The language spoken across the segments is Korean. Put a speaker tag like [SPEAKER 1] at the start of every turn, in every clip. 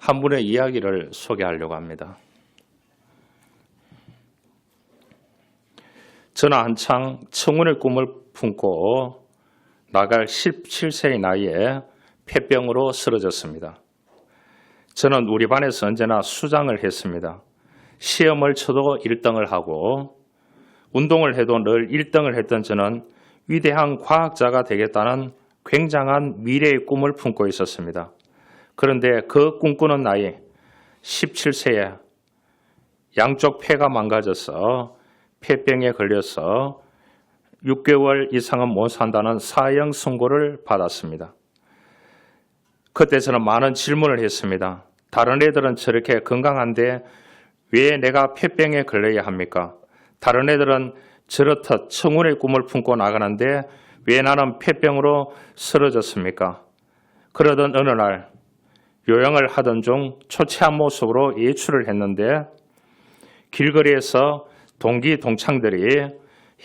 [SPEAKER 1] 한 분의 이야기를 소개하려고 합니다. 저는 한창 청운의 꿈을 품고 나갈 17세의 나이에 폐병으로 쓰러졌습니다. 저는 우리 반에서 언제나 수장을 했습니다. 시험을 쳐도 1등을 하고 운동을 해도 늘 1등을 했던 저는 위대한 과학자가 되겠다는 굉장한 미래의 꿈을 품고 있었습니다. 그런데 그 꿈꾸는 나이 17세에 양쪽 폐가 망가져서 폐병에 걸려서 6개월 이상은 못 산다는 사형 선고를 받았습니다. 그때 저는 많은 질문을 했습니다. 다른 애들은 저렇게 건강한데 왜 내가 폐병에 걸려야 합니까? 다른 애들은 저렇듯 청운의 꿈을 품고 나가는데 왜 나는 폐병으로 쓰러졌습니까? 그러던 어느 날 요양을 하던 중 초췌한 모습으로 외출을 했는데 길거리에서 동기 동창들이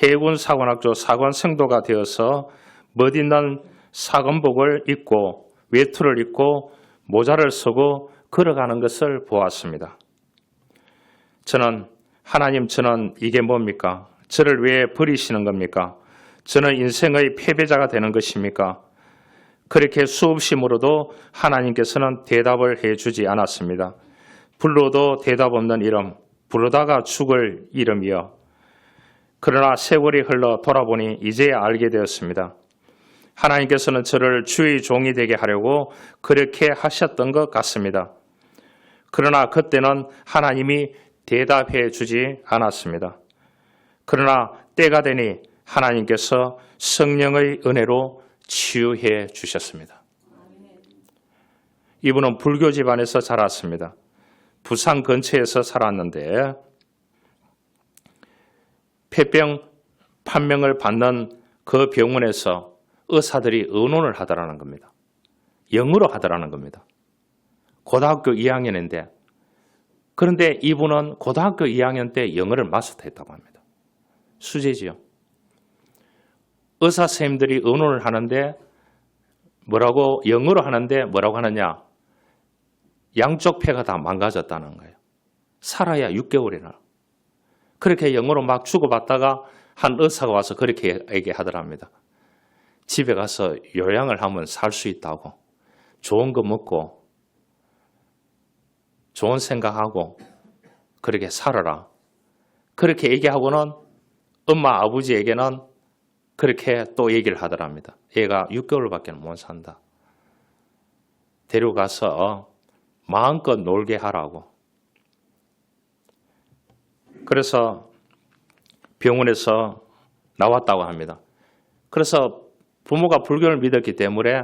[SPEAKER 1] 해군 사관학교 사관생도가 되어서 멋있는 사관복을 입고 외투를 입고 모자를 쓰고 걸어가는 것을 보았습니다. 저는 하나님, 저는 이게 뭡니까? 저를 왜 버리시는 겁니까? 저는 인생의 패배자가 되는 것입니까? 그렇게 수없이 물어도 하나님께서는 대답을 해주지 않았습니다. 불러도 대답 없는 이름, 부르다가 죽을 이름이요. 그러나 세월이 흘러 돌아보니 이제야 알게 되었습니다. 하나님께서는 저를 주의 종이 되게 하려고 그렇게 하셨던 것 같습니다. 그러나 그때는 하나님이 대답해 주지 않았습니다. 그러나 때가 되니 하나님께서 성령의 은혜로 치유해 주셨습니다. 이분은 불교 집안에서 자랐습니다. 부산 근처에서 살았는데 폐병 판명을 받는 그 병원에서 의사들이 의논을 하더라는 겁니다. 영어로 하더라는 겁니다. 고등학교 2학년인데 그런데 이분은 고등학교 2학년 때 영어를 마스터했다고 합니다. 수제지요. 의사 선생님들이 의논을 하는데 뭐라고 영어로 하는데 뭐라고 하느냐? 양쪽 폐가 다 망가졌다는 거예요. 살아야 6개월이나. 그렇게 영어로 막 주고받다가 한 의사가 와서 그렇게 얘기하더랍니다. 집에 가서 요양을 하면 살 수 있다고. 좋은 거 먹고 좋은 생각하고 그렇게 살아라. 그렇게 얘기하고는 엄마 아버지에게는 그렇게 또 얘기를 하더랍니다. 얘가 6개월밖에 못 산다. 데려가서 마음껏 놀게 하라고. 그래서 병원에서 나왔다고 합니다. 그래서 부모가 불교를 믿었기 때문에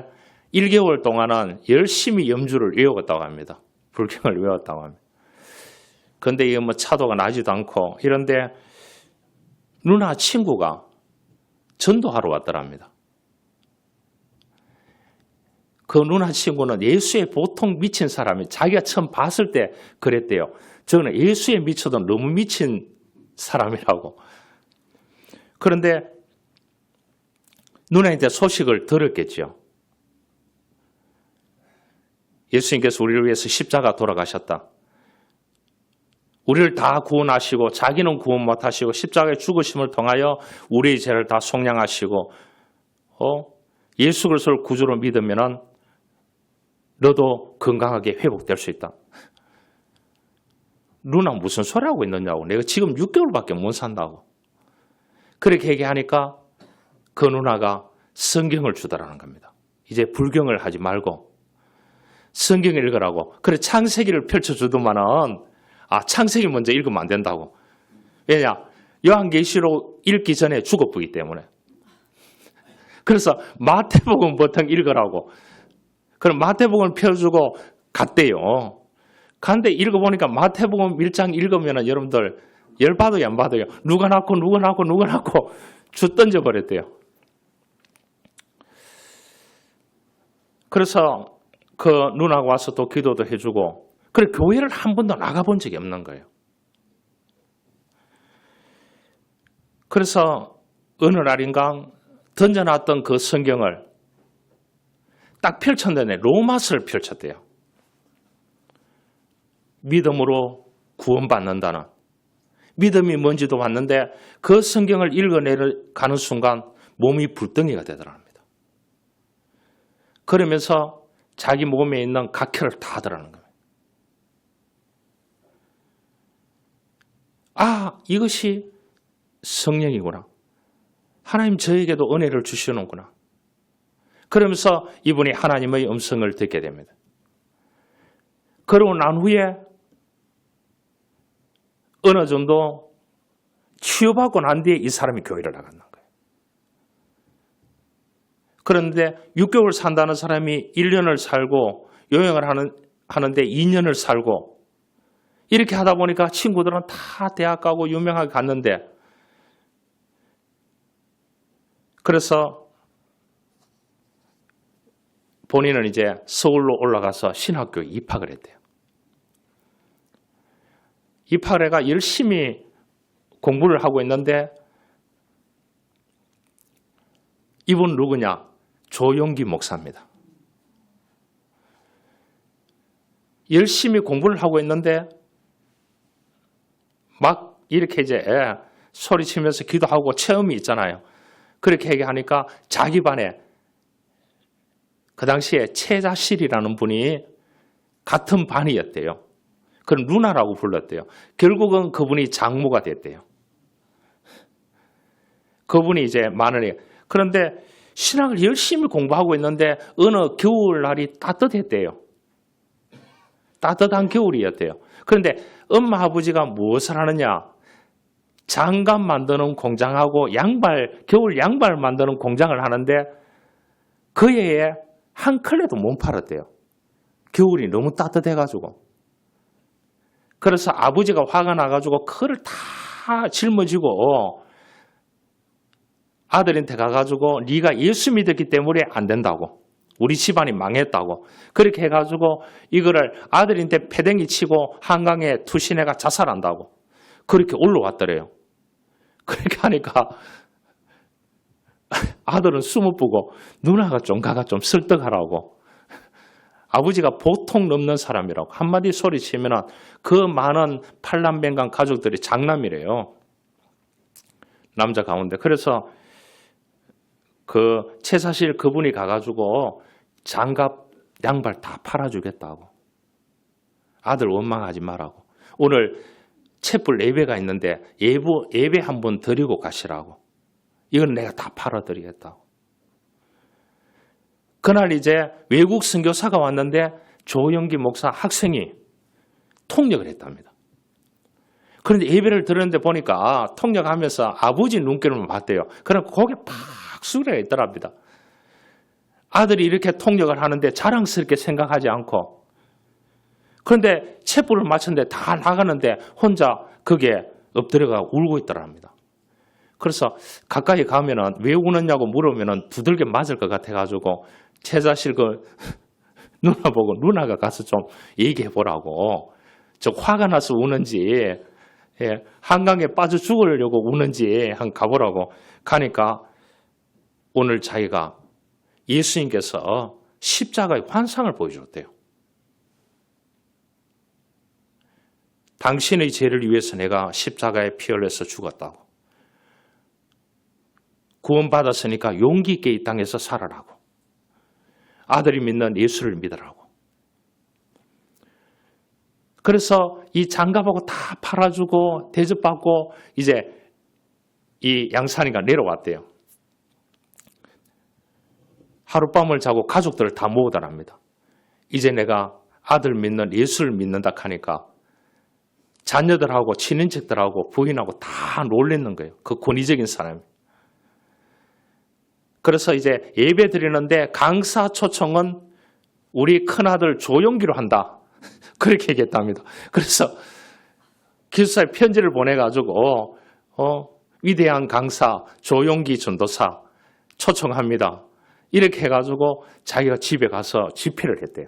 [SPEAKER 1] 1개월 동안은 열심히 염주를 외웠다고 합니다. 불경을 외웠다고 합니다. 그런데 이거 뭐 차도가 나지도 않고 이런데 누나 친구가 전도하러 왔더랍니다. 그 누나 친구는 예수에 보통 미친 사람이 자기가 처음 봤을 때 그랬대요. 저는 예수에 미쳐도 너무 미친 사람이라고. 그런데 누나한테 소식을 들었겠죠. 예수님께서 우리를 위해서 십자가 돌아가셨다. 우리를 다 구원하시고 자기는 구원 못하시고 십자가의 죽으심을 통하여 우리의 죄를 다 속량하시고 예수 그리스도를 구주로 믿으면 너도 건강하게 회복될 수 있다. 누나 무슨 소리 하고 있느냐고. 내가 지금 6개월밖에 못 산다고. 그렇게 얘기하니까 그 누나가 성경을 주더라는 겁니다. 이제 불경을 하지 말고 성경을 읽으라고. 그래 창세기를 펼쳐주더만은 창세기 먼저 읽으면 안 된다고. 왜냐? 요한계시록 읽기 전에 죽어보기 때문에. 그래서 마태복음 보통 읽으라고. 그럼 마태복음을 펴주고 갔대요. 갔는데 읽어보니까 마태복음 1장 읽으면 여러분들 열받아요 안 받아요? 누가 낳고 주 던져버렸대요. 그래서 그 누나가 와서 또 기도도 해주고 그래 교회를 한 번도 나가본 적이 없는 거예요. 그래서 어느 날인가 던져놨던 그 성경을 딱 펼쳤는데 로마서를 펼쳤대요. 믿음으로 구원받는다는, 믿음이 뭔지도 봤는데 그 성경을 읽어내가는 순간 몸이 불덩이가 되더랍니다. 그러면서 자기 몸에 있는 각혈을 다 하더라는 거예요. 아, 이것이 성령이구나. 하나님 저에게도 은혜를 주시는구나. 그러면서 이분이 하나님의 음성을 듣게 됩니다. 그러고 난 후에 어느 정도 치유받고 난 뒤에 이 사람이 교회를 나갔는 거예요. 그런데 6개월 산다는 사람이 1년을 살고 요양을 하는데 2년을 살고 이렇게 하다 보니까 친구들은 다 대학 가고 유명하게 갔는데, 그래서 본인은 이제 서울로 올라가서 신학교에 입학을 했대요. 입학을 해가 열심히 공부를 하고 있는데, 이분 누구냐? 조용기 목사입니다. 열심히 공부를 하고 있는데 막 이렇게 이제 소리치면서 기도하고 체험이 있잖아요. 그렇게 얘기하니까 자기 반에 그 당시에 최자실이라는 분이 같은 반이었대요. 그럼 누나라고 불렀대요. 결국은 그분이 장모가 됐대요. 그분이 이제 많으니, 그런데 신학을 열심히 공부하고 있는데 어느 겨울날이 따뜻했대요. 따뜻한 겨울이었대요. 그런데 엄마 아버지가 무엇을 하느냐? 장갑 만드는 공장하고 겨울 양발 만드는 공장을 하는데 그 해에 한 켤레도 못 팔았대요. 겨울이 너무 따뜻해가지고. 그래서 아버지가 화가 나가지고 그를 다 짊어지고 아들한테 가가지고 네가 예수 믿었기 때문에 안 된다고. 우리 집안이 망했다고. 그렇게 해가지고 이거를 아들한테 패댕이 치고 한강에 투신해가 자살한다고. 그렇게 올라왔더래요. 그렇게 하니까 아들은 숨을 뿌고 누나가 좀 가가 좀 설득하라고. 아버지가 보통 넘는 사람이라고. 한마디 소리치면 그 많은 팔남뱅간 가족들이 장남이래요. 남자 가운데. 그래서 그 최사실 그분이 가가지고 장갑 양발 다 팔아주겠다고. 아들 원망하지 말라고. 오늘 촛불 예배가 있는데 예배 한번 드리고 가시라고. 이건 내가 다 팔아드리겠다고. 그날 이제 외국 선교사가 왔는데 조영기 목사 학생이 통역을 했답니다. 그런데 예배를 들었는데 보니까 통역하면서 아버지 눈길만 봤대요. 그러니까 고개 팍 숙여 있더랍니다. 아들이 이렇게 통역을 하는데 자랑스럽게 생각하지 않고, 그런데 촛불을 맞췄는데 다 나가는데 혼자 거기에 엎드려가 울고 있더랍니다. 그래서 가까이 가면은 왜 우느냐고 물으면은 두들겨 맞을 것 같아가지고 최자실 그 누나 보고 누나가 가서 좀 얘기해 보라고. 저 화가 나서 우는지, 한강에 빠져 죽으려고 우는지 한 가보라고. 가니까 오늘 자기가 예수님께서 십자가의 환상을 보여줬대요. 당신의 죄를 위해서 내가 십자가에 피 흘려서 죽었다고. 구원받았으니까 용기 있게 이 땅에서 살아라고. 아들이 믿는 예수를 믿으라고. 그래서 이 장갑하고 다 팔아주고 대접받고 이제 이 양산이가 내려왔대요. 하룻밤을 자고 가족들을 다 모으더랍니다. 이제 내가 아들 믿는 예수를 믿는다 하니까 자녀들하고 친인척들하고 부인하고 다 놀랬는 거예요. 그 권위적인 사람이. 그래서 이제 예배 드리는데 강사 초청은 우리 큰아들 조용기로 한다. 그렇게 얘기했답니다. 그래서 기숙사에 편지를 보내가지고 위대한 강사 조용기 전도사 초청합니다. 이렇게 해가지고 자기가 집에 가서 집회를 했대요.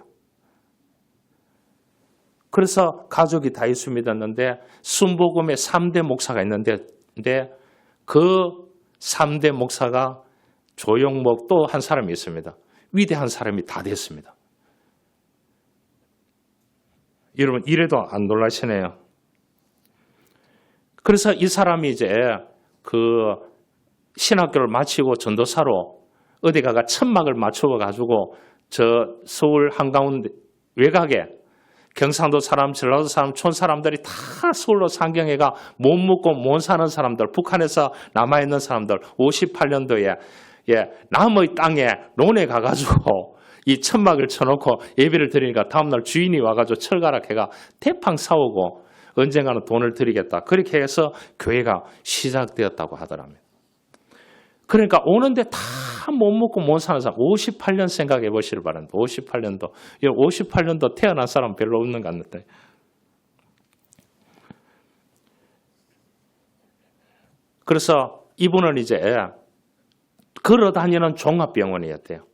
[SPEAKER 1] 그래서 가족이 다 예수 믿었는데 순복음의 3대 목사가 있는데 그 3대 목사가 조용목 또 한 사람이 있습니다. 위대한 사람이 다 됐습니다. 여러분 이래도 안 놀라시네요. 그래서 이 사람이 이제 그 신학교를 마치고 전도사로 어디 가가 천막을 맞추어 가지고 저 서울 한가운 외곽에 경상도 사람, 전라도 사람, 촌 사람들이 다 서울로 상경해가 못 먹고 못 사는 사람들, 북한에서 남아있는 사람들 58년도에 남의 땅에 논에 가가지고 이 천막을 쳐놓고 예배를 드리니까 다음날 주인이 와가지고 철가락해가 대팡 사오고 언젠가는 돈을 드리겠다. 그렇게 해서 교회가 시작되었다고 하더랍니다. 그러니까 오는데 다 못 먹고 못 사는 사람 58년 생각해 보시길 바랍니다. 58년도 태어난 사람 별로 없는 것 같는데. 그래서 이분은 이제 걸어다니는 종합병원이었대요.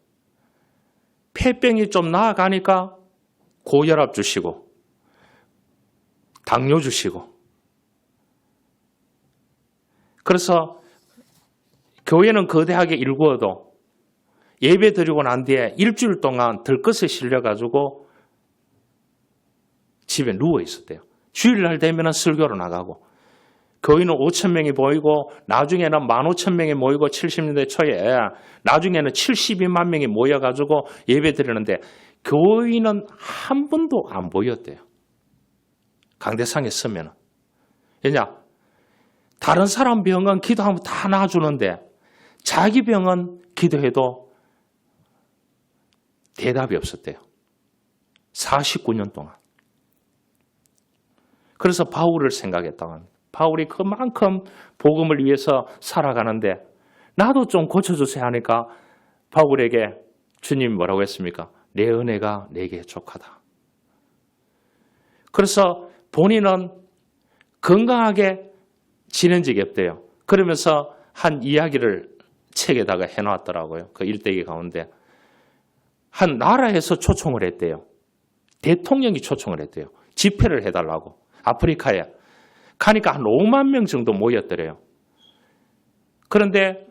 [SPEAKER 1] 폐병이 좀 나아가니까 고혈압 주시고 당뇨 주시고 그래서 교회는 거대하게 일구어도 예배 드리고 난 뒤에 일주일 동안 들것에 실려가지고 집에 누워 있었대요. 주일날 되면 설교로 나가고 교인은 5,000명이 모이고 나중에는 15,000명이 모이고 70년대 초에 나중에는 72만 명이 모여가지고 예배 드리는데 교인은 한 분도 안 보였대요. 강대상에 서면. 왜냐? 다른 사람 병은 기도하면 다 나아주는데 자기 병은 기도해도 대답이 없었대요. 49년 동안. 그래서 바울을 생각했다고 합니다. 바울이 그만큼 복음을 위해서 살아가는데 나도 좀 고쳐주세요 하니까 바울에게 주님이 뭐라고 했습니까? 내 은혜가 내게 족하다. 그래서 본인은 건강하게 지낸 적이 없대요. 그러면서 한 이야기를 책에다가 해놨더라고요. 그 일대기 가운데. 한 나라에서 초청을 했대요. 대통령이 초청을 했대요. 집회를 해달라고. 아프리카에. 가니까 한 5만 명 정도 모였더래요. 그런데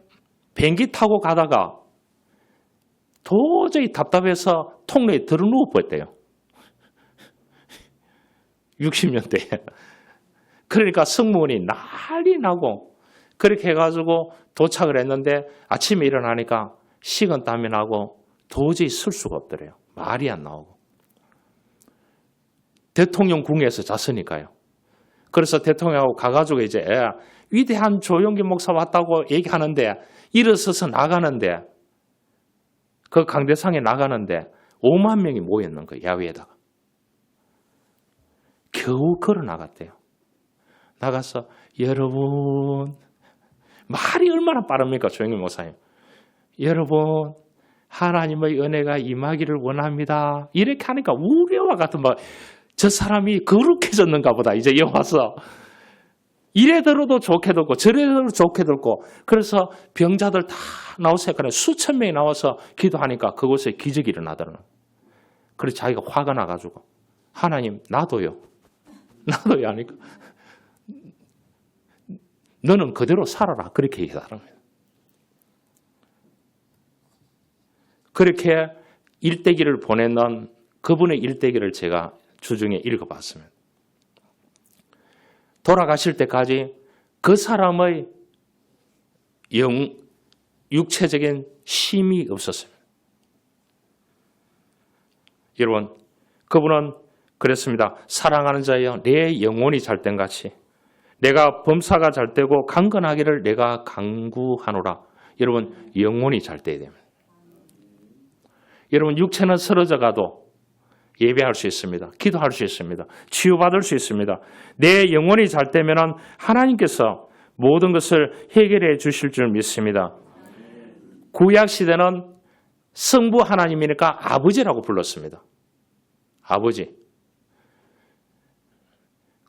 [SPEAKER 1] 비행기 타고 가다가 도저히 답답해서 통로에 들어누워 버렸대요. 60년대에. 그러니까 승무원이 난리 나고 그렇게 해가지고 도착을 했는데 아침에 일어나니까 식은땀이 나고 도저히 쓸 수가 없더래요. 말이 안 나오고. 대통령 궁에서 잤으니까요. 그래서 대통령하고 가가지고 이제 위대한 조용기 목사 왔다고 얘기하는데 일어서서 나가는데 그 강대상에 나가는데 5만 명이 모였는 거예요. 야외에다가. 겨우 걸어 나갔대요. 나가서 여러분 말이 얼마나 빠릅니까 조용기 목사님. 여러분 하나님의 은혜가 임하기를 원합니다. 이렇게 하니까 우려와 같은 저 사람이 거룩해졌는가 보다. 이제 여기 와서 이래 들어도 좋게 듣고 저래 들어도 좋게 듣고 그래서 병자들 다 나오세요. 수천 명이 나와서 기도하니까 그곳에 기적이 일어나더라고요. 그래서 자기가 화가 나가지고 하나님 나도요 하니까 너는 그대로 살아라. 그렇게 얘기하더라고요. 그렇게 일대기를 보내는 그분의 일대기를 제가 주중에 읽어봤습니다. 돌아가실 때까지 그 사람의 육체적인 힘이 없었습니다. 여러분, 그분은 그랬습니다. 사랑하는 자여, 내 영혼이 잘된 같이 내가 범사가 잘되고 강건하기를 내가 간구하노라. 여러분, 영혼이 잘돼야 됩니다. 여러분, 육체는 쓰러져 가도 예배할 수 있습니다. 기도할 수 있습니다. 치유받을 수 있습니다. 내 영혼이 잘되면 하나님께서 모든 것을 해결해 주실 줄 믿습니다. 구약 시대는 성부 하나님이니까 아버지라고 불렀습니다. 아버지.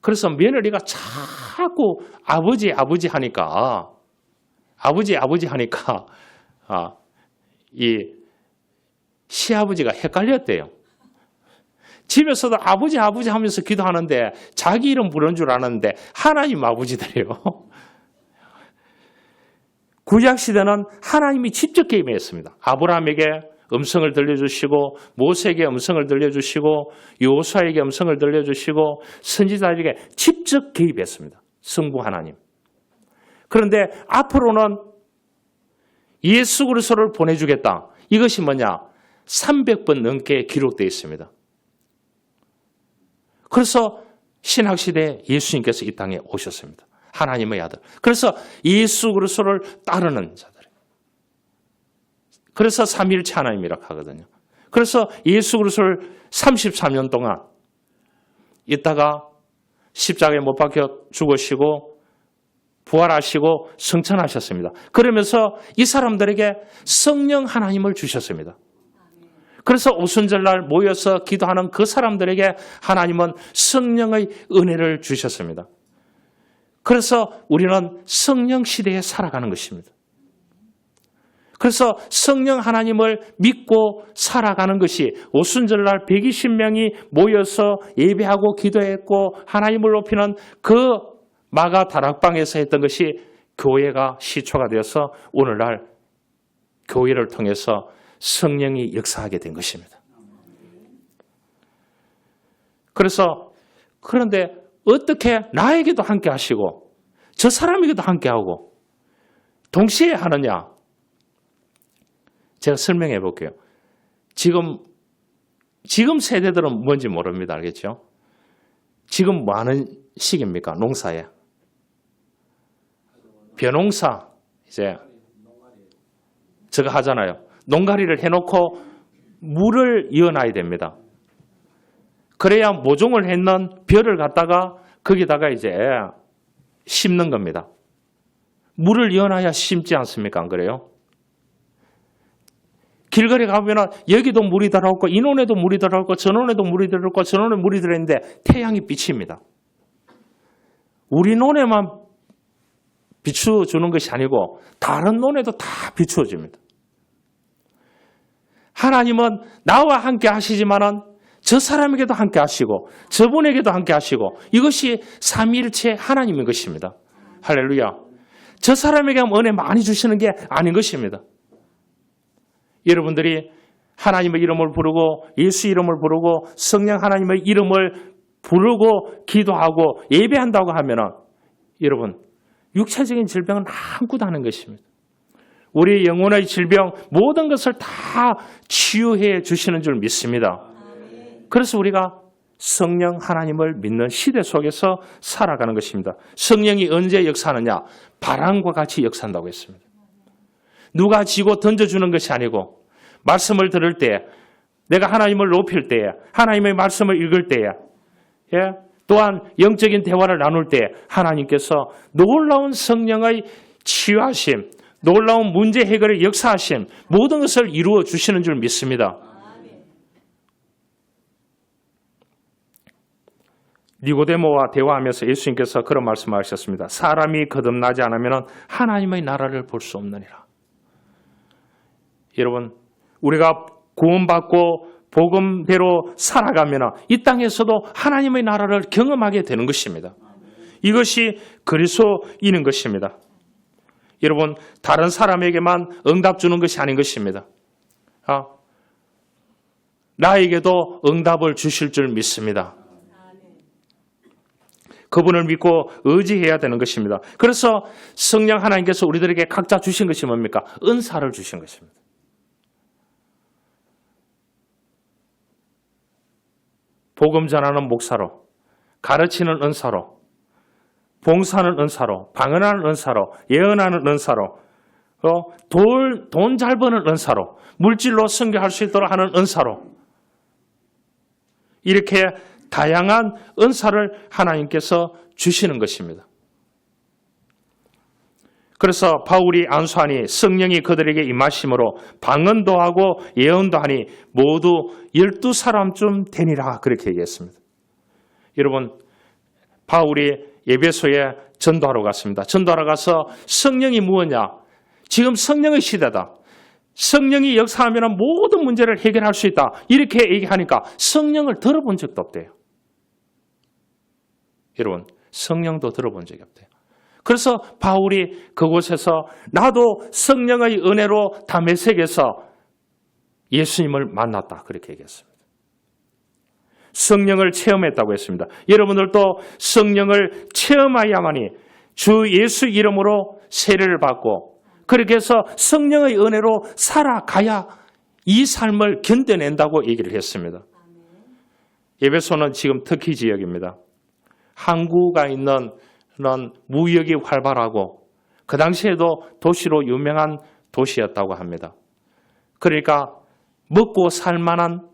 [SPEAKER 1] 그래서 며느리가 자꾸 아버지 하니까 이 시아버지가 헷갈렸대요. 집에서도 아버지 하면서 기도하는데 자기 이름 부르는 줄 아는데 하나님 아버지들이에요. 구약 시대는 하나님이 직접 개입했습니다. 아브라함에게 음성을 들려주시고 모세에게 음성을 들려주시고 여호수아에게 음성을 들려주시고 선지자에게 직접 개입했습니다. 성부 하나님. 그런데 앞으로는 예수 그리스도를 보내주겠다. 이것이 뭐냐? 300번 넘게 기록되어 있습니다. 그래서 신학시대에 예수님께서 이 땅에 오셨습니다. 하나님의 아들. 그래서 예수 그리스도를 따르는 자들. 그래서 삼위일체 하나님이라고 하거든요. 그래서 예수 그리스도를 33년 동안 있다가 십자가에 못 박혀 죽으시고 부활하시고 승천하셨습니다. 그러면서 이 사람들에게 성령 하나님을 주셨습니다. 그래서 오순절날 모여서 기도하는 그 사람들에게 하나님은 성령의 은혜를 주셨습니다. 그래서 우리는 성령 시대에 살아가는 것입니다. 그래서 성령 하나님을 믿고 살아가는 것이 오순절날 120명이 모여서 예배하고 기도했고 하나님을 높이는 그 마가 다락방에서 했던 것이 교회가 시초가 되어서 오늘날 교회를 통해서 성령이 역사하게 된 것입니다. 그런데 어떻게 나에게도 함께 하시고 저 사람에게도 함께 하고 동시에 하느냐? 제가 설명해 볼게요. 지금 세대들은 뭔지 모릅니다. 알겠죠? 지금 뭐 하는 시기입니까? 농사에. 벼농사 이제 저거 하잖아요. 농가리를 해놓고 물을 이어놔야 됩니다. 그래야 모종을 했는 벼를 갖다가 거기다가 이제 심는 겁니다. 물을 이어놔야 심지 않습니까? 안 그래요? 길거리 가보면 여기도 물이 들어오고 이 논에도 물이 들어오고 저 논에도 물이 들어오고 저 논에 물이 들어있는데 태양이 비칩니다. 우리 논에만 비추어주는 것이 아니고 다른 논에도 다 비추어집니다. 하나님은 나와 함께 하시지만은 저 사람에게도 함께 하시고 저분에게도 함께 하시고 이것이 삼위일체 하나님인 것입니다. 할렐루야. 저 사람에게 은혜 많이 주시는 게 아닌 것입니다. 여러분들이 하나님의 이름을 부르고 예수 이름을 부르고 성령 하나님의 이름을 부르고 기도하고 예배한다고 하면은 여러분 육체적인 질병은 아무것도 하는 것입니다. 우리 영혼의 질병 모든 것을 다 치유해 주시는 줄 믿습니다. 그래서 우리가 성령 하나님을 믿는 시대 속에서 살아가는 것입니다. 성령이 언제 역사하느냐? 바람과 같이 역사한다고 했습니다. 누가 지고 던져주는 것이 아니고 말씀을 들을 때 내가 하나님을 높일 때에 하나님의 말씀을 읽을 때에 또한 영적인 대화를 나눌 때 하나님께서 놀라운 성령의 치유하심 놀라운 문제 해결의 역사하심 모든 것을 이루어 주시는 줄 믿습니다. 니고데모와 대화하면서 예수님께서 그런 말씀하셨습니다. 사람이 거듭나지 않으면 하나님의 나라를 볼 수 없느니라. 여러분 우리가 구원받고 복음대로 살아가면 이 땅에서도 하나님의 나라를 경험하게 되는 것입니다. 이것이 그리스도인인 것입니다. 여러분 다른 사람에게만 응답 주는 것이 아닌 것입니다. 나에게도 응답을 주실 줄 믿습니다. 그분을 믿고 의지해야 되는 것입니다. 그래서 성령 하나님께서 우리들에게 각자 주신 것이 뭡니까? 은사를 주신 것입니다. 복음 전하는 목사로, 가르치는 은사로, 봉사하는 은사로, 방언하는 은사로, 예언하는 은사로, 돈 잘 버는 은사로, 물질로 선교할 수 있도록 하는 은사로 이렇게 다양한 은사를 하나님께서 주시는 것입니다. 그래서 바울이 안수하니 성령이 그들에게 임하심으로 방언도 하고 예언도 하니 모두 12사람쯤 되니라 그렇게 얘기했습니다. 여러분 바울이 에베소에 전도하러 갔습니다. 전도하러 가서 성령이 무엇냐? 지금 성령의 시대다. 성령이 역사하면 모든 문제를 해결할 수 있다. 이렇게 얘기하니까 성령을 들어본 적도 없대요. 여러분 성령도 들어본 적이 없대요. 그래서 바울이 그곳에서 나도 성령의 은혜로 다메섹에서 예수님을 만났다. 그렇게 얘기했습니다. 성령을 체험했다고 했습니다. 여러분들도 성령을 체험해야만이 주 예수 이름으로 세례를 받고 그렇게 해서 성령의 은혜로 살아가야 이 삶을 견뎌낸다고 얘기를 했습니다. 에베소는 지금 터키 지역입니다. 항구가 있는 그런 무역이 활발하고 그 당시에도 도시로 유명한 도시였다고 합니다. 그러니까 먹고 살만한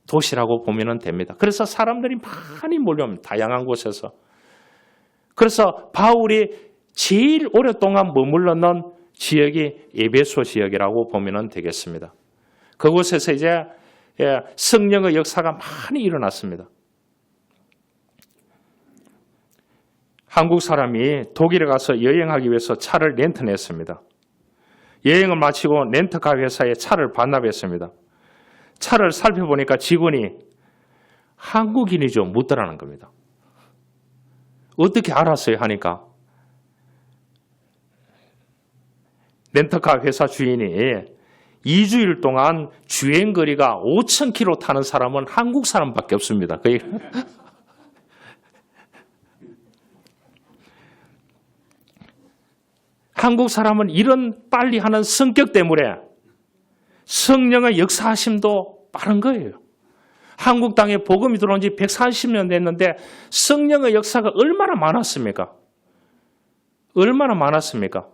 [SPEAKER 1] 도시라고 보면 됩니다. 그래서 사람들이 많이 몰려옵니다. 다양한 곳에서. 그래서 바울이 제일 오랫동안 머물렀는 지역이 에베소 지역이라고 보면 되겠습니다. 그곳에서 이제 성령의 역사가 많이 일어났습니다. 한국 사람이 독일에 가서 여행하기 위해서 차를 렌트했습니다. 여행을 마치고 렌트카 회사에 차를 반납했습니다. 차를 살펴보니까 직원이 한국인이죠. 묻더라는 겁니다. 어떻게 알았어요? 하니까 렌트카 회사 주인이 2주일 동안 주행거리가 5,000km 타는 사람은 한국 사람밖에 없습니다. 한국 사람은 이런 빨리 하는 성격 때문에 성령의 역사하심도 빠른 거예요. 한국 땅에 복음이 들어온 지 140년 됐는데 성령의 역사가 얼마나 많았습니까? 얼마나 많았습니까?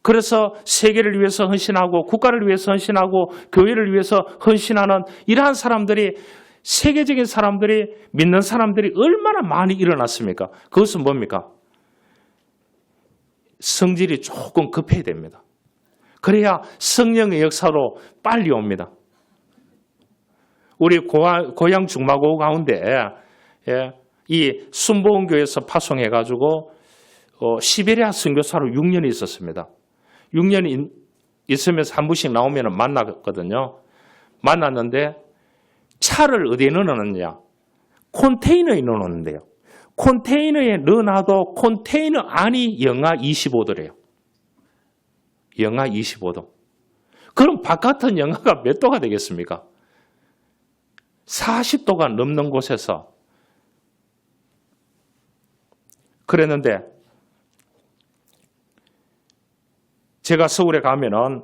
[SPEAKER 1] 그래서 세계를 위해서 헌신하고 국가를 위해서 헌신하고 교회를 위해서 헌신하는 이러한 사람들이 세계적인 사람들이 믿는 사람들이 얼마나 많이 일어났습니까? 그것은 뭡니까? 성질이 조금 급해야 됩니다. 그래야 성령의 역사로 빨리 옵니다. 우리 고향 중마고 가운데 이 순복음교회에서 파송해가지고 시베리아 선교사로 6년이 있었습니다. 6년이 있으면서 한 번씩 나오면 만났거든요. 만났는데 차를 어디에 넣어놓느냐? 컨테이너에 넣어놓는데요. 컨테이너에 넣어놔도 컨테이너 안이 영하 25도래요. 영하 25도. 그럼 바깥은 영하가 몇 도가 되겠습니까? 40도가 넘는 곳에서 그랬는데 제가 서울에 가면은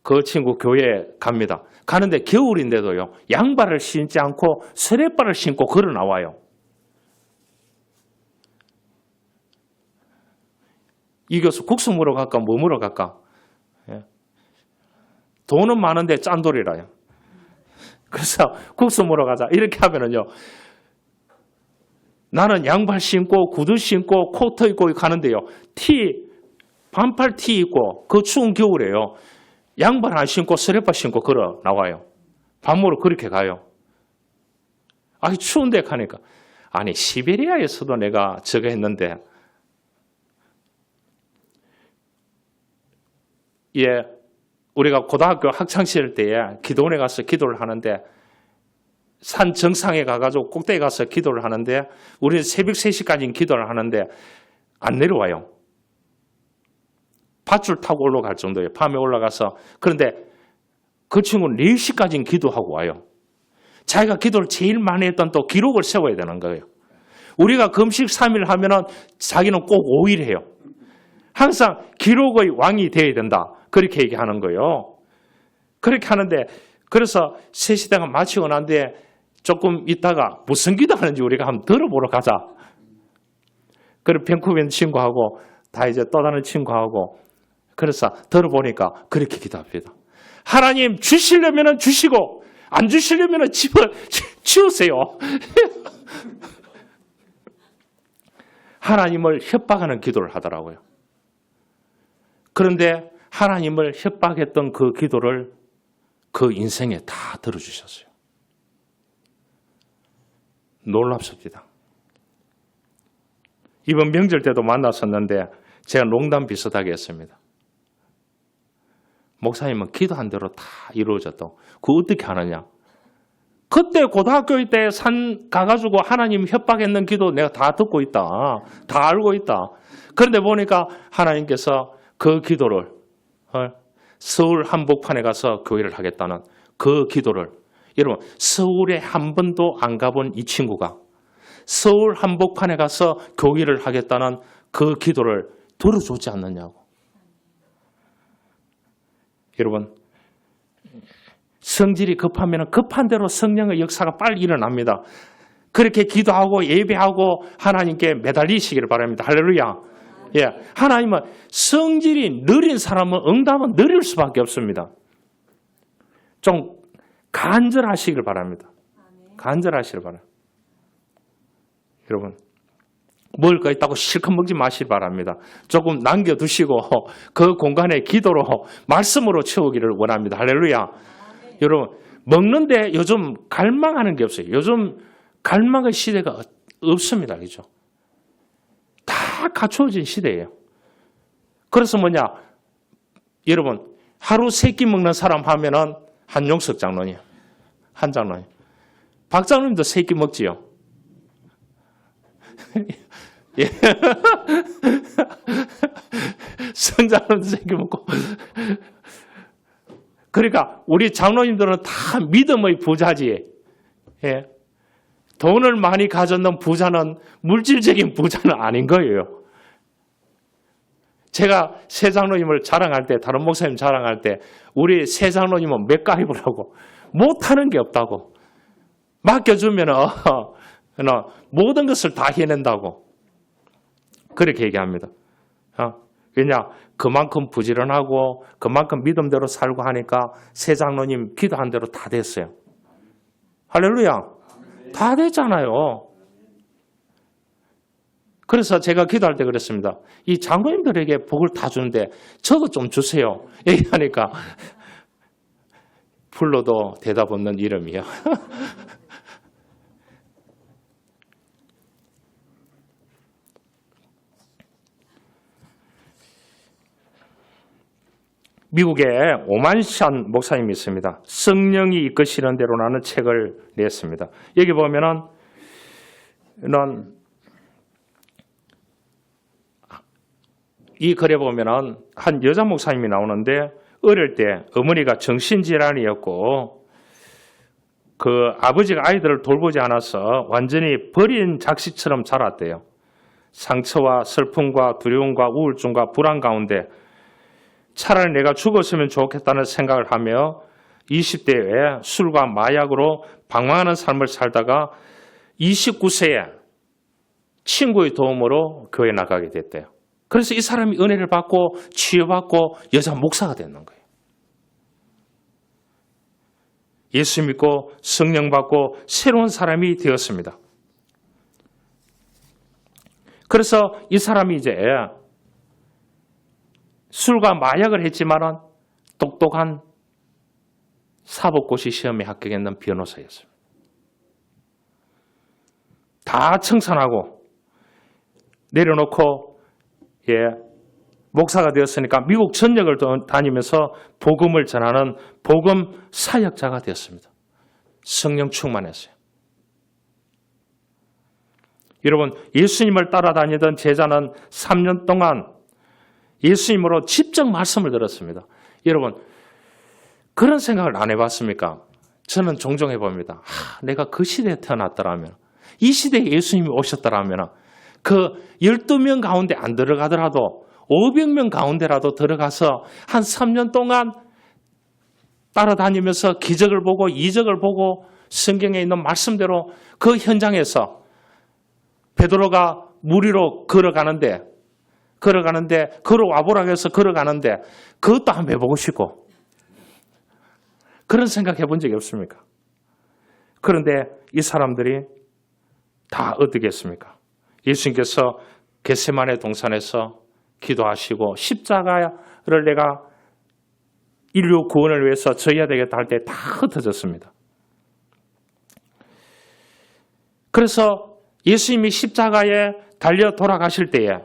[SPEAKER 1] 그 친구 교회에 갑니다. 가는데 겨울인데도요. 양발을 신지 않고 스레발을 신고 걸어 나와요. 이 교수 국수 먹으러 갈까 뭐 먹으러 갈까? 돈은 많은데 짠돌이라요. 그래서 국수 먹으러 가자. 이렇게 하면은요. 나는 양발 신고 구두 신고 코트 입고 가는데요. 반팔 티 입고 그 추운 겨울에요. 양발 안 신고 스레빠 신고 걸어 나와요. 밥 먹으러 그렇게 가요. 아니 추운데 가니까. 아니 시베리아에서도 내가 저거 했는데 우리가 고등학교 학창시절 때에 기도원에 가서 기도를 하는데 산 정상에 가가지고 꼭대기 가서 기도를 하는데 우리는 새벽 3시까지는 기도를 하는데 안 내려와요. 밧줄 타고 올라갈 정도예요. 밤에 올라가서. 그런데 그 친구는 4시까지는 기도하고 와요. 자기가 기도를 제일 많이 했던 또 기록을 세워야 되는 거예요. 우리가 금식 3일 하면은 자기는 꼭 5일 해요. 항상 기록의 왕이 되어야 된다. 그렇게 얘기하는 거예요. 그렇게 하는데 그래서 3시대가 마치고 난 뒤에 조금 있다가 무슨 기도하는지 우리가 한번 들어보러 가자. 그리고 밴쿠버 친구하고 다 이제 또 다른 친구하고 그래서 들어보니까 그렇게 기도합니다. 하나님 주시려면 주시고 안 주시려면 치우세요. 하나님을 협박하는 기도를 하더라고요. 그런데 하나님을 협박했던 그 기도를 그 인생에 다 들어주셨어요. 놀랍습니다. 이번 명절 때도 만났었는데 제가 농담 비슷하게 했습니다. 목사님은 기도한 대로 다 이루어졌다고. 그거 어떻게 하느냐? 그때 고등학교 때 산 가가지고 하나님 협박했는 기도 내가 다 듣고 있다. 다 알고 있다. 그런데 보니까 하나님께서 그 기도를 서울 한복판에 가서 교회를 하겠다는 그 기도를, 여러분 서울에 한 번도 안 가본 이 친구가 서울 한복판에 가서 교회를 하겠다는 그 기도를 들어주지 않느냐고. 여러분, 성질이 급하면 급한 대로 성령의 역사가 빨리 일어납니다. 그렇게 기도하고 예배하고 하나님께 매달리시기를 바랍니다. 할렐루야. 예, 하나님은 성질이 느린 사람은 응답은 느릴 수밖에 없습니다. 좀 간절하시길 바랍니다. 간절하시길 바랍니다. 여러분, 먹을 거 있다고 실컷 먹지 마시기 바랍니다. 조금 남겨두시고 그 공간에 기도로 말씀으로 채우기를 원합니다. 할렐루야. 여러분, 먹는데 요즘 갈망하는 게 없어요. 요즘 갈망의 시대가 없습니다. 그죠? 다 갖추어진 시대예요. 그래서 뭐냐? 여러분, 하루 3끼 먹는 사람 하면은 한용석 장로님, 한 장로님. 박 장로님도 3끼 먹지요? 예. 성장님도 3끼 먹고. 그러니까 우리 장로님들은 다 믿음의 부자지. 예. 돈을 많이 가졌는 부자는 물질적인 부자는 아닌 거예요. 제가 새 장로님을 자랑할 때, 다른 목사님 자랑할 때 우리 새 장로님은 맥가이브를 하고 못하는 게 없다고. 맡겨주면 모든 것을 다 해낸다고. 그렇게 얘기합니다. 왜냐? 그만큼 부지런하고 그만큼 믿음대로 살고 하니까 새 장로님 기도한 대로 다 됐어요. 할렐루야. 다 됐잖아요. 그래서 제가 기도할 때 그랬습니다. 이 장로님들에게 복을 다 주는데 저도 좀 주세요. 얘기하니까 불러도 대답 없는 이름이요. 미국에 오만샨 목사님이 있습니다. 성령이 이끄시는 대로라는 책을 냈습니다. 여기 보면은 이 글에 보면은 한 여자 목사님이 나오는데 어릴 때 어머니가 정신질환이었고 그 아버지가 아이들을 돌보지 않아서 완전히 버린 작시처럼 자랐대요. 상처와 슬픔과 두려움과 우울증과 불안 가운데 차라리 내가 죽었으면 좋겠다는 생각을 하며 20대에 술과 마약으로 방황하는 삶을 살다가 29세에 친구의 도움으로 교회에 나가게 됐대요. 그래서 이 사람이 은혜를 받고 치유받고 여자 목사가 되는 거예요. 예수 믿고 성령 받고 새로운 사람이 되었습니다. 그래서 이 사람이 이제 술과 마약을 했지만은 똑똑한 사법고시 시험에 합격했는 변호사였습니다. 다 청산하고 내려놓고 목사가 되었으니까 미국 전역을 다니면서 복음을 전하는 복음 사역자가 되었습니다. 성령 충만했어요. 여러분, 예수님을 따라다니던 제자는 3년 동안 예수님으로 직접 말씀을 들었습니다. 여러분, 그런 생각을 안 해봤습니까? 저는 종종 해봅니다. 내가 그 시대에 태어났더라면, 이 시대에 예수님이 오셨더라면 그 12명 가운데 안 들어가더라도 500명 가운데라도 들어가서 한 3년 동안 따라다니면서 기적을 보고 이적을 보고 성경에 있는 말씀대로 그 현장에서 베드로가 물 위로 걸어가는데 걸어와보라고 해서 걸어가는데 그것도 한번 해보고 싶고 그런 생각 해본 적이 없습니까? 그런데 이 사람들이 다 어떻게 했습니까? 예수님께서 겟세마네 동산에서 기도하시고 십자가를 내가 인류 구원을 위해서 져야 되겠다 할 때 다 흩어졌습니다. 그래서 예수님이 십자가에 달려 돌아가실 때에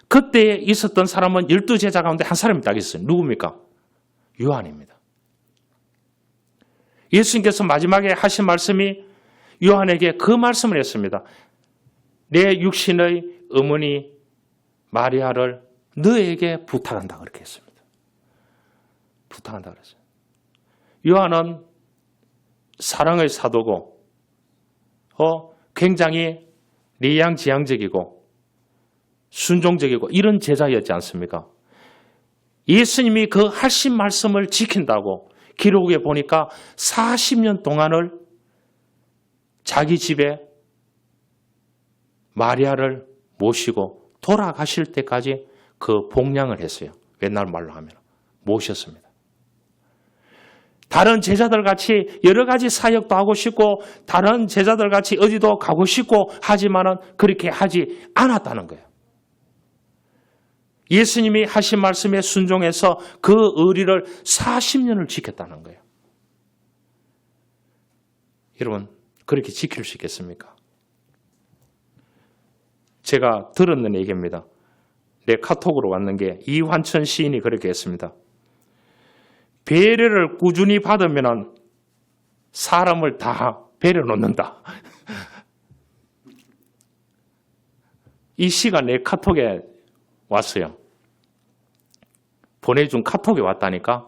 [SPEAKER 1] 그때에 있었던 사람은 12제자 가운데 한 사람이 딱 있어요. 누굽니까? 요한입니다. 예수님께서 마지막에 하신 말씀이 요한에게 그 말씀을 했습니다. 내 육신의 어머니 마리아를 너에게 부탁한다 그렇게 했습니다. 부탁한다 그랬어요. 요한은 사랑의 사도고 굉장히 내양지향적이고 순종적이고 이런 제자였지 않습니까? 예수님이 그 하신 말씀을 지킨다고 기록에 보니까 40년 동안을 자기 집에 마리아를 모시고 돌아가실 때까지 그 복양을 했어요. 옛날 말로 하면 모셨습니다. 다른 제자들 같이 여러 가지 사역도 하고 싶고 다른 제자들 같이 어디도 가고 싶고 하지만은 그렇게 하지 않았다는 거예요. 예수님이 하신 말씀에 순종해서 그 의리를 40년을 지켰다는 거예요. 여러분, 그렇게 지킬 수 있겠습니까? 제가 들었는 얘기입니다. 내 카톡으로 왔는 게 이환천 시인이 그렇게 했습니다. 배려를 꾸준히 받으면 사람을 다 배려 놓는다. 이 시가 내 카톡에 왔어요. 보내준 카톡에 왔다니까.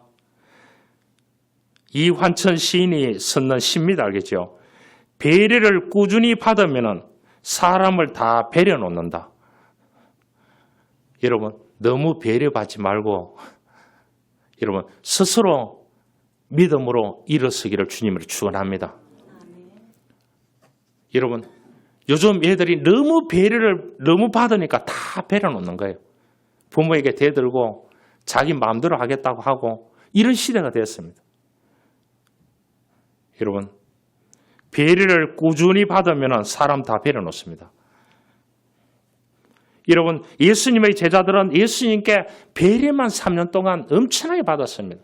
[SPEAKER 1] 이환천 시인이 썼는 시입니다. 알겠죠? 배려를 꾸준히 받으면 사람을 다 배려 놓는다. 여러분, 너무 배려받지 말고 여러분 스스로 믿음으로 일어서기를 주님으로 축원합니다. 여러분, 요즘 애들이 너무 배려를 너무 받으니까 다 배려 놓는 거예요. 부모에게 대들고 자기 마음대로 하겠다고 하고 이런 시대가 되었습니다. 여러분, 배려를 꾸준히 받으면 사람 다 배려 놓습니다. 여러분, 예수님의 제자들은 예수님께 배려만 3년 동안 엄청나게 받았습니다.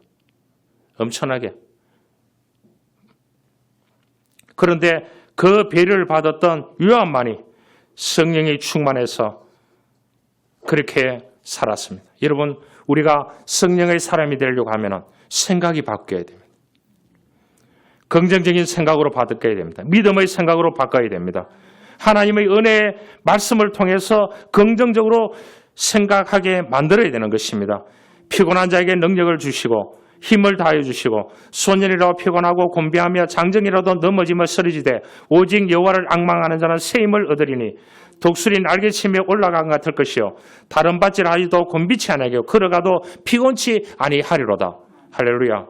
[SPEAKER 1] 엄청나게. 그런데 그 배려를 받았던 요한만이 성령이 충만해서 그렇게 살았습니다. 여러분, 우리가 성령의 사람이 되려고 하면 생각이 바뀌어야 됩니다. 긍정적인 생각으로 바뀌어야 됩니다. 믿음의 생각으로 바꿔야 됩니다. 하나님의 은혜의 말씀을 통해서 긍정적으로 생각하게 만들어야 되는 것입니다. 피곤한 자에게 능력을 주시고 힘을 다해 주시고 소년이라도 피곤하고 곤비하며 장정이라도 넘어지며 쓰러지되 오직 여호와를 앙망하는 자는 새 힘을 얻으리니 독수리 날개치며 올라간 것 같을 것이요 다른 밭질 하지도 곤비치 아니하고 걸어가도 피곤치 아니하리로다. 할렐루야.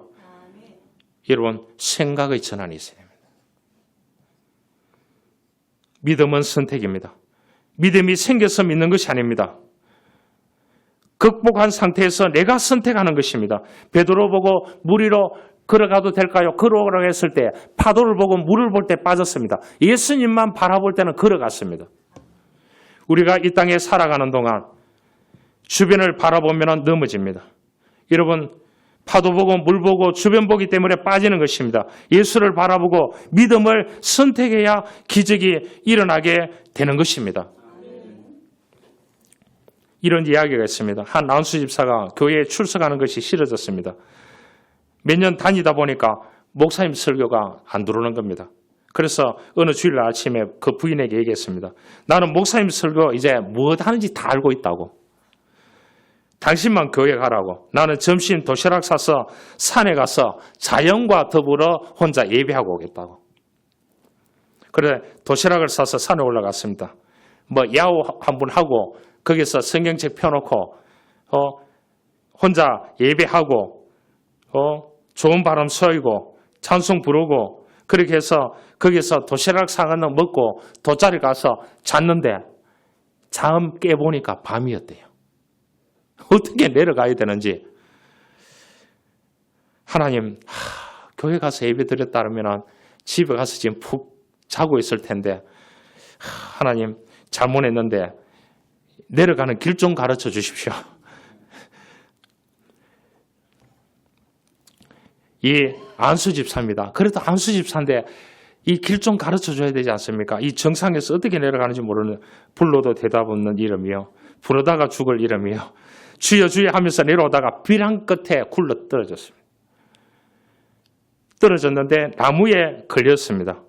[SPEAKER 1] 여러분, 생각의 전환이 있어야 됩니다. 믿음은 선택입니다. 믿음이 생겨서 믿는 것이 아닙니다. 극복한 상태에서 내가 선택하는 것입니다. 베드로 보고 물 위로 걸어가도 될까요? 걸어오라고 했을 때 파도를 보고 물을 볼 때 빠졌습니다. 예수님만 바라볼 때는 걸어갔습니다. 우리가 이 땅에 살아가는 동안 주변을 바라보면 넘어집니다. 여러분, 파도 보고 물 보고 주변 보기 때문에 빠지는 것입니다. 예수를 바라보고 믿음을 선택해야 기적이 일어나게 되는 것입니다. 이런 이야기가 있습니다. 한 나운수 집사가 교회에 출석하는 것이 싫어졌습니다. 몇 년 다니다 보니까 목사님 설교가 안 들어오는 겁니다. 그래서 어느 주일 아침에 그 부인에게 얘기했습니다. 나는 목사님 설교 이제 무엇 하는지 다 알고 있다고. 당신만 교회 가라고. 나는 점심 도시락 사서 산에 가서 자연과 더불어 혼자 예배하고 오겠다고. 그래 도시락을 사서 산에 올라갔습니다. 야호 한번 하고 거기서 성경책 펴놓고 혼자 예배하고 좋은 바람 쏘이고 찬송 부르고 그렇게 해서 거기서 도시락 사가는 먹고 돗자리 가서 잤는데 잠 깨보니까 밤이었대요. 어떻게 내려가야 되는지. 하나님, 교회 가서 예배 드렸다면 집에 가서 지금 푹 자고 있을 텐데 하나님 잘못했는데 내려가는 길 좀 가르쳐 주십시오. 이 안수 집사입니다. 그래도 안수 집사인데 이 길 좀 가르쳐 줘야 되지 않습니까? 이 정상에서 어떻게 내려가는지 모르는, 불러도 대답 없는 이름이요. 부르다가 죽을 이름이요. 주여 주여 하면서 내려오다가 벼랑 끝에 굴러 떨어졌습니다. 떨어졌는데 나무에 걸렸습니다.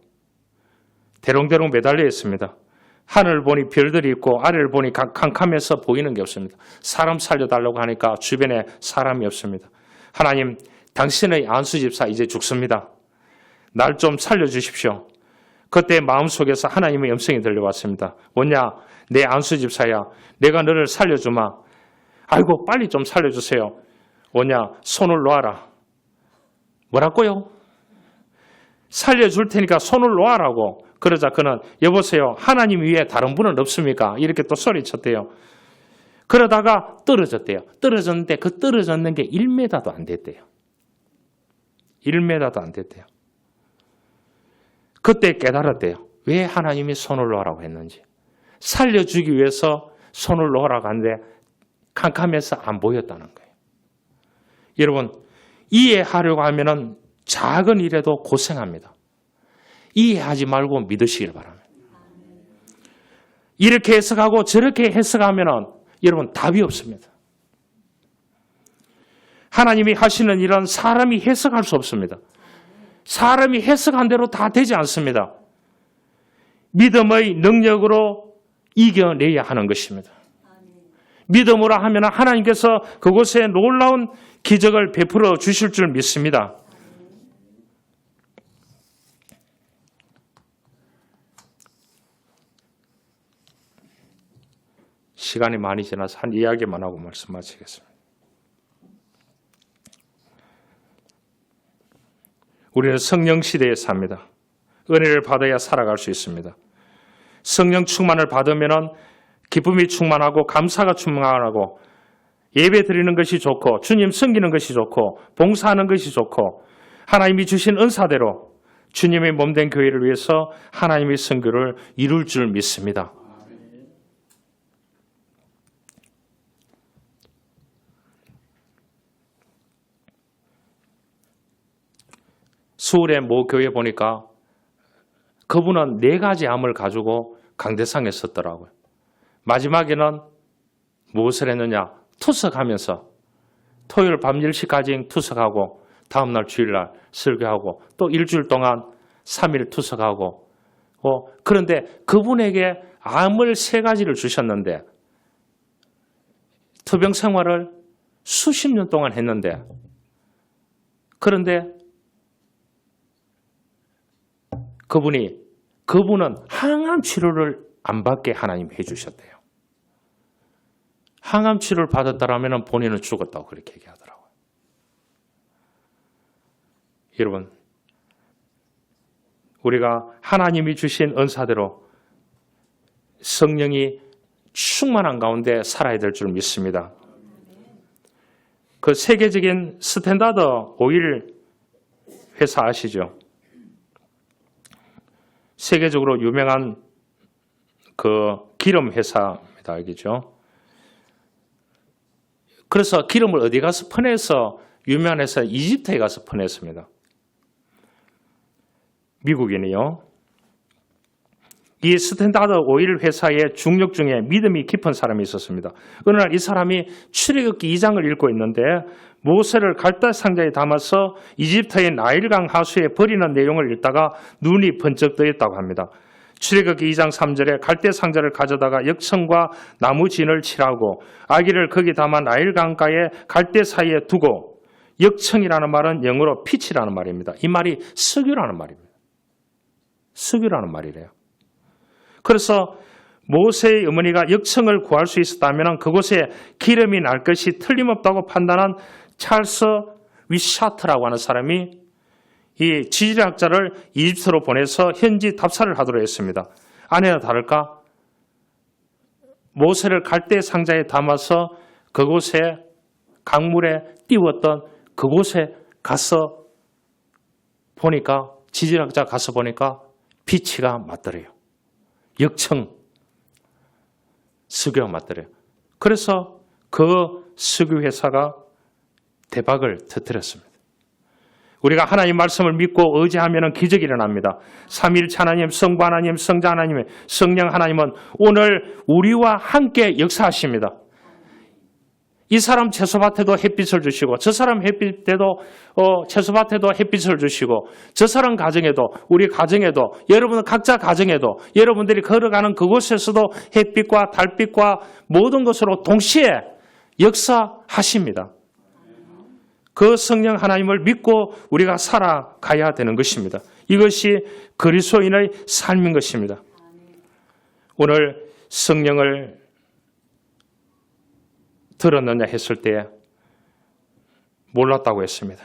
[SPEAKER 1] 대롱대롱 매달려 있습니다. 하늘을 보니 별들이 있고 아래를 보니 캄캄해서 보이는 게 없습니다. 사람 살려달라고 하니까 주변에 사람이 없습니다. 하나님, 당신의 안수 집사 이제 죽습니다. 날 좀 살려주십시오. 그때 마음속에서 하나님의 음성이 들려왔습니다. 뭐냐? 내 안수 집사야. 내가 너를 살려주마. 아이고 빨리 좀 살려주세요. 뭐냐? 손을 놓아라. 뭐라고요? 살려줄 테니까 손을 놓아라고. 그러자 그는 여보세요. 하나님 위에 다른 분은 없습니까? 이렇게 또 소리쳤대요. 그러다가 떨어졌대요. 떨어졌는데 그 떨어졌는 게 1m도 안 됐대요. 1m도 안 됐대요. 그때 깨달았대요. 왜 하나님이 손을 놓으라고 했는지. 살려주기 위해서 손을 놓으라고 하는데 캄캄해서 안 보였다는 거예요. 여러분, 이해하려고 하면은 작은 일에도 고생합니다. 이해하지 말고 믿으시길 바랍니다. 이렇게 해석하고 저렇게 해석하면은 여러분 답이 없습니다. 하나님이 하시는 일은 사람이 해석할 수 없습니다. 사람이 해석한 대로 다 되지 않습니다. 믿음의 능력으로 이겨내야 하는 것입니다. 믿음으로 하면 하나님께서 그곳에 놀라운 기적을 베풀어 주실 줄 믿습니다. 시간이 많이 지나서 한 이야기만 하고 말씀 마치겠습니다. 우리는 성령 시대에 삽니다. 은혜를 받아야 살아갈 수 있습니다. 성령 충만을 받으면 기쁨이 충만하고 감사가 충만하고 예배 드리는 것이 좋고 주님 섬기는 것이 좋고 봉사하는 것이 좋고 하나님이 주신 은사대로 주님의 몸된 교회를 위해서 하나님의 선교를 이룰 줄 믿습니다. 서울의 모 교회 보니까 그분은 4가지 암을 가지고 강대상에 섰더라고요. 마지막에는 무엇을 했느냐? 투석하면서 토요일 밤 10시까지 투석하고 다음날 주일날 설교하고 또 일주일 동안 3일 투석하고 그런데 그분에게 암을 3가지를 주셨는데 투병 생활을 수십 년 동안 했는데 그런데 그분은 항암 치료를 안 받게 하나님 해주셨대요. 항암 치료를 받았다라면 본인은 죽었다고 그렇게 얘기하더라고요. 여러분, 우리가 하나님이 주신 은사대로 성령이 충만한 가운데 살아야 될 줄 믿습니다. 그 세계적인 스탠다드 오일 회사 아시죠? 세계적으로 유명한 그 기름 회사입니다. 알겠죠? 그래서 기름을 어디 가서 퍼내서 유명한 회사 이집트에 가서 퍼냈습니다. 미국인이요. 이 스탠다드 오일 회사의 중력 중에 믿음이 깊은 사람이 있었습니다. 어느 날 이 사람이 출애굽기 2장을 읽고 있는데 모세를 갈대 상자에 담아서 이집트의 나일강 하수에 버리는 내용을 읽다가 눈이 번쩍 뜨였다고 합니다. 출애굽기 2장 3절에 갈대 상자를 가져다가 역청과 나무 진을 칠하고 아기를 거기 담아 나일강가에 갈대 사이에 두고 역청이라는 말은 영어로 피치라는 말입니다. 이 말이 석유라는 말입니다. 석유라는 말이래요. 그래서 모세의 어머니가 역청을 구할 수 있었다면 그곳에 기름이 날 것이 틀림없다고 판단한 찰스 위샤트라고 하는 사람이 이 지질학자를 이집트로 보내서 현지 답사를 하도록 했습니다. 아니나 다를까 모세를 갈대 상자에 담아서 그곳에 강물에 띄웠던 그곳에 가서 보니까 지질학자 가서 보니까 피치가 맞더래요. 역청 석유가 맞더래요. 그래서 그 석유 회사가 대박을 터뜨렸습니다. 우리가 하나님 말씀을 믿고 의지하면 기적이 일어납니다. 삼위일체 하나님, 성부 하나님, 성자 하나님, 성령 하나님은 오늘 우리와 함께 역사하십니다. 이 사람 채소밭에도 햇빛을 주시고 저 사람 채소밭에도 햇빛을 주시고 저 사람 가정에도 우리 가정에도 여러분 각자 가정에도 여러분들이 걸어가는 그곳에서도 햇빛과 달빛과 모든 것으로 동시에 역사하십니다. 그 성령 하나님을 믿고 우리가 살아가야 되는 것입니다. 이것이 그리스도인의 삶인 것입니다. 오늘 성령을 들었느냐 했을 때에 몰랐다고 했습니다.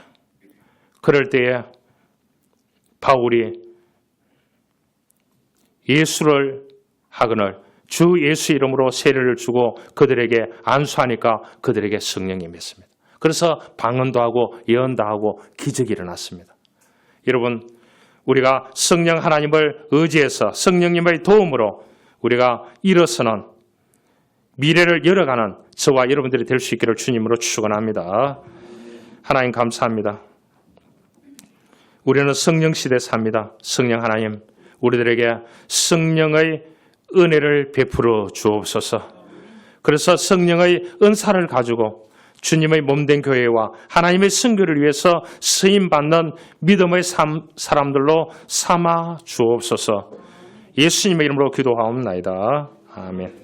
[SPEAKER 1] 그럴 때에 바울이 예수를 하거늘 주 예수 이름으로 세례를 주고 그들에게 안수하니까 그들에게 성령이 임했습니다. 그래서 방언도 하고 예언도 하고 기적이 일어났습니다. 여러분, 우리가 성령 하나님을 의지해서 성령님의 도움으로 우리가 일어서는 미래를 열어가는 저와 여러분들이 될 수 있기를 주님으로 축원합니다. 하나님 감사합니다. 우리는 성령 시대에 삽니다. 성령 하나님, 우리들에게 성령의 은혜를 베풀어 주옵소서. 그래서 성령의 은사를 가지고 주님의 몸된 교회와 하나님의 선교를 위해서 쓰임받는 믿음의 사람들로 삼아 주옵소서. 예수님의 이름으로 기도하옵나이다. 아멘.